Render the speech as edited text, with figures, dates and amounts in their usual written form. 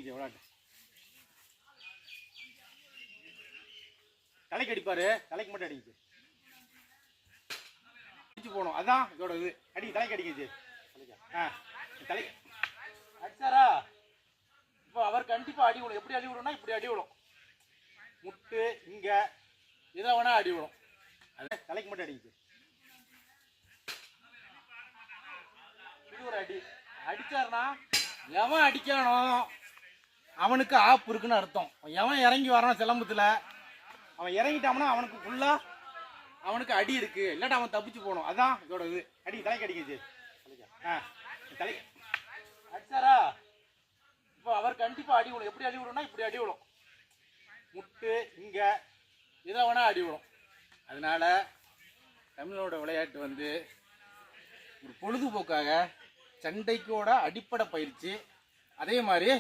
அடிங்க விளையாட்டு. தலைக்கு அடிப்பாரு, தலைக்கு மட்டும் அடிங்க. அடிச்சு போகணும், அதான் இதோட இது. அடி, தலைக்கு அடிங்க. தலை அடிச்சாரா? இப்போ அவர் கண்டிப்பாக அடி விடும். எப்படி அடி விடும்னா இப்படி அடி விடும். முட்டு இங்கே இதை வேணா அடி விடும். அது தலைக்கு மட்டும் அடிங்க. இது ஒரு அடி. அடிச்சாருன்னா எவன் அடிக்கானோ அவனுக்கு ஆப்பு இருக்குன்னு அர்த்தம். எவன் இறங்கி வரான் சிலம்பத்தில், அவன் இறங்கிட்டான்னா அவனுக்கு ஃபுல்லாக அவனுக்கு அடி இருக்கு. இல்லாட்டா அவன் தப்பிச்சு போகணும், அதான் இதோட இது. அடி, தலைக்கு அடிங்க. தலை அடிச்சாரா? இப்போ அவர் கண்டிப்பாக அடி விடும். எப்படி அடி விடும்னா இப்படி அடி விடும். முட்டு இங்கே இதை வேணா அடி விடும். அதனால தமிழோட விளையாட்டு வந்து ஒரு பொழுதுபோக்காக, சண்டைக்கோட அடிப்படை பயிற்சி. அதே மாதிரி